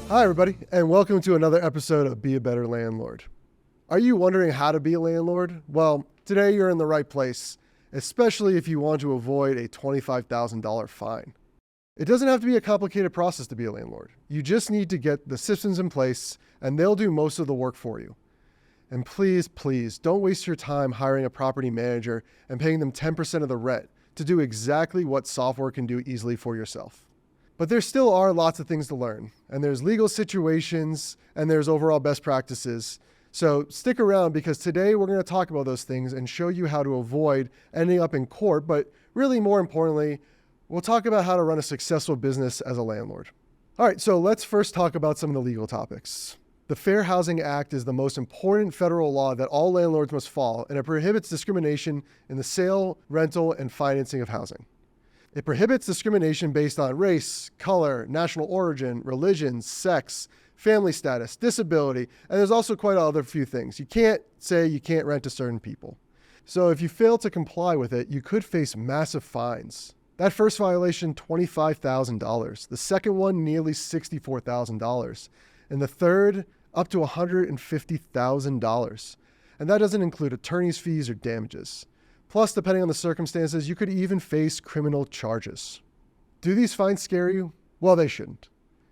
Hi, everybody, and welcome to another episode of Be a Better Landlord. Are you wondering how to be a landlord? Well, today you're in the right place, especially if you want to avoid a $25,000 fine. It doesn't have to be a complicated process to be a landlord. You just need to get the systems in place, and they'll do most of the work for you. And please, don't waste your time hiring a property manager and paying them 10% of the rent to do exactly what software can do easily for yourself. But there still are lots of things to learn, and there's legal situations, and there's overall best practices. So stick around, because today we're going to talk about those things and show you how to avoid ending up in court, but really more importantly, we'll talk about how to run a successful business as a landlord. All right, so let's first talk about some of the legal topics. The Fair Housing Act is the most important federal law that all landlords must follow, and it prohibits discrimination in the sale, rental, and financing of housing. It prohibits discrimination based on race, color, national origin, religion, sex, family status, disability, and there's also quite other few things. You can't say you can't rent to certain people. So if you fail to comply with it, you could face massive fines. That first violation, $25,000. The second one, nearly $64,000. And the third, up to $150,000. And that doesn't include attorney's fees or damages. Plus, depending on the circumstances, you could even face criminal charges. Do these fines scare you? Well, they shouldn't.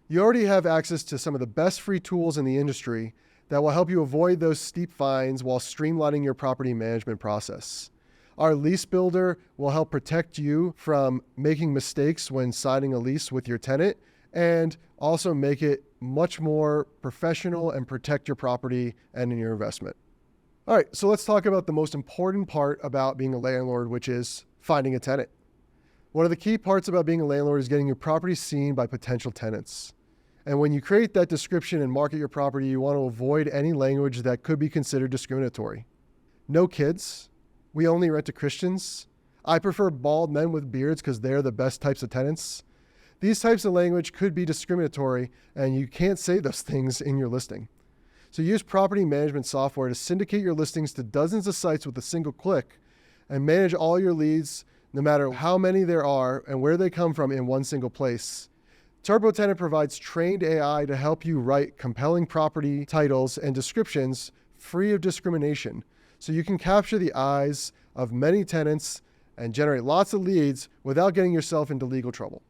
You already have access to some of the best free tools in the industry that will help you avoid those steep fines while streamlining your property management process. Our lease builder will help protect you from making mistakes when signing a lease with your tenant, and also make it much more professional and protect your property and your investment. All right, so let's talk about the most important part about being a landlord, which is finding a tenant. One of the key parts about being a landlord is getting your property seen by potential tenants. And when you create that description and market your property, you want to avoid any language that could be considered discriminatory. No kids. We only rent to Christians. I prefer bald men with beards because they're the best types of tenants. These types of language could be discriminatory, and you can't say those things in your listing. So use property management software to syndicate your listings to dozens of sites with a single click, and manage all your leads, no matter how many there are and where they come from, in one single place. TurboTenant provides trained AI to help you write compelling property titles and descriptions free of discrimination, so you can capture the eyes of many tenants and generate lots of leads without getting yourself into legal trouble.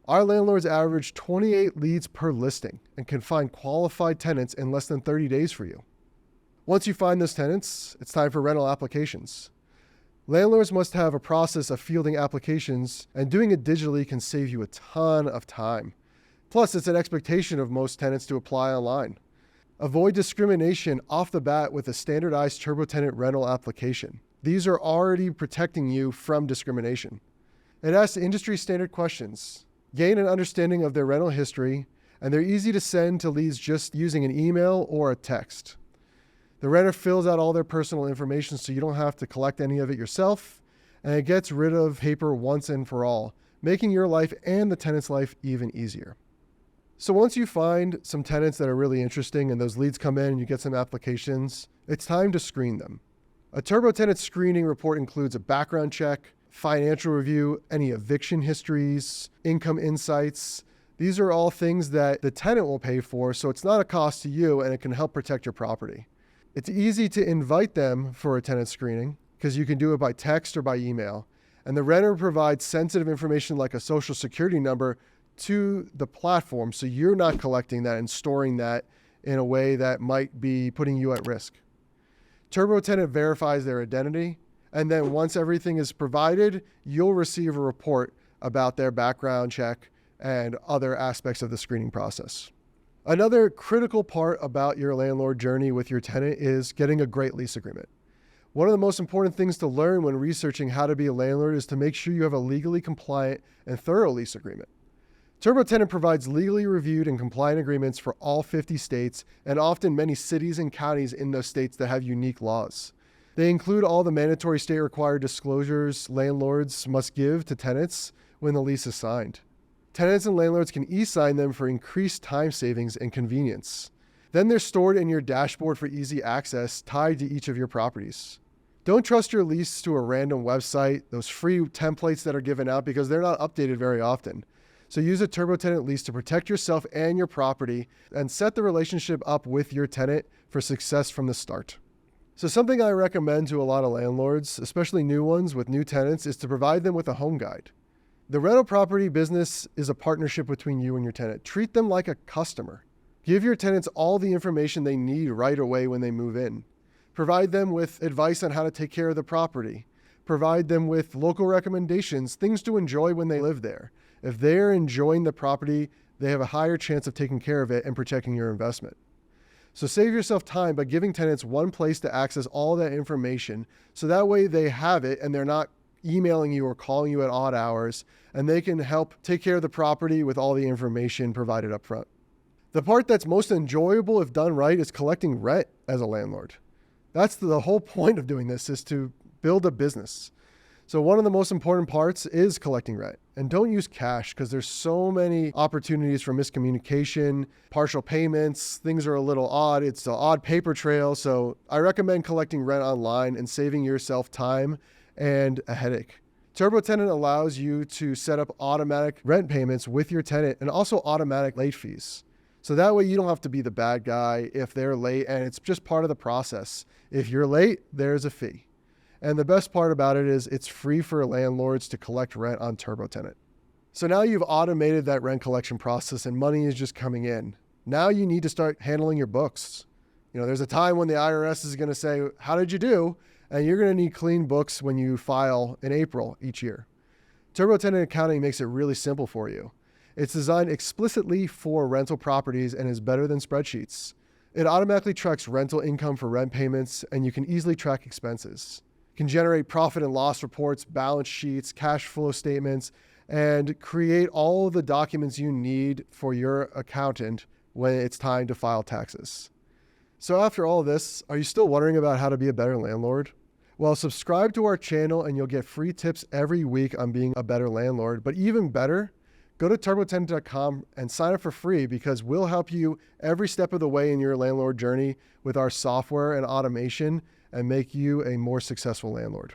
Our landlords average 28 leads per listing and can find qualified tenants in less than 30 days for you. Once you find those tenants, it's time for rental applications. Landlords must have a process of fielding applications, and doing it digitally can save you a ton of time. Plus, it's an expectation of most tenants to apply online. Avoid discrimination off the bat with a standardized TurboTenant rental application. These are already protecting you from discrimination. It asks industry standard questions. Gain an understanding of their rental history, and they're easy to send to leads just using an email or a text. The renter fills out all their personal information so you don't have to collect any of it yourself, and it gets rid of paper once and for all, making your life and the tenant's life even easier. So once you find some tenants that are really interesting and those leads come in and you get some applications, it's time to screen them. A TurboTenant screening report includes a background check, financial review, any eviction histories, income insights. These are all things that the tenant will pay for, so it's not a cost to you, and it can help protect your property. It's easy to invite them for a tenant screening because you can do it by text or by email. And the renter provides sensitive information like a social security number to the platform, so you're not collecting that and storing that in a way that might be putting you at risk. TurboTenant verifies their identity, and then once everything is provided, you'll receive a report about their background check and other aspects of the screening process. Another critical part about your landlord journey with your tenant is getting a great lease agreement. One of the most important things to learn when researching how to be a landlord is to make sure you have a legally compliant and thorough lease agreement. TurboTenant provides legally reviewed and compliant agreements for all 50 states, and often many cities and counties in those states that have unique laws. They include all the mandatory state-required disclosures landlords must give to tenants when the lease is signed. Tenants and landlords can e-sign them for increased time savings and convenience. Then they're stored in your dashboard for easy access tied to each of your properties. Don't trust your lease to a random website, those free templates that are given out, because they're not updated very often. So use a TurboTenant lease to protect yourself and your property and set the relationship up with your tenant for success from the start. So something I recommend to a lot of landlords, especially new ones with new tenants, is to provide them with a home guide. The rental property business is a partnership between you and your tenant. Treat them like a customer. Give your tenants all the information they need right away when they move in. Provide them with advice on how to take care of the property. Provide them with local recommendations, things to enjoy when they live there. If they're enjoying the property, they have a higher chance of taking care of it and protecting your investment. So save yourself time by giving tenants one place to access all that information, so that way they have it and they're not emailing you or calling you at odd hours, and they can help take care of the property with all the information provided up front. The part that's most enjoyable if done right is collecting rent as a landlord. That's the whole point of doing this, is to build a business. So one of the most important parts is collecting rent. And don't use cash, because there's so many opportunities for miscommunication, partial payments, things are a little odd. It's an odd paper trail. So I recommend collecting rent online and saving yourself time and a headache. TurboTenant allows you to set up automatic rent payments with your tenant and also automatic late fees. So that way you don't have to be the bad guy if they're late, and it's just part of the process. If you're late, there's a fee. And the best part about it is it's free for landlords to collect rent on TurboTenant. So now you've automated that rent collection process and money is just coming in. Now you need to start handling your books. There's a time when the IRS is going to say, how did you do? And you're going to need clean books when you file in April each year. TurboTenant Academy makes it really simple for you. It's designed explicitly for rental properties and is better than spreadsheets. It automatically tracks rental income for rent payments, and you can easily track expenses. You can generate profit and loss reports, balance sheets, cash flow statements, and create all of the documents you need for your accountant when it's time to file taxes. So after all this, are you still wondering about how to be a better landlord? Well, subscribe to our channel and you'll get free tips every week on being a better landlord. But even better, go to TurboTenant.com and sign up for free, because we'll help you every step of the way in your landlord journey with our software and automation and make you a more successful landlord.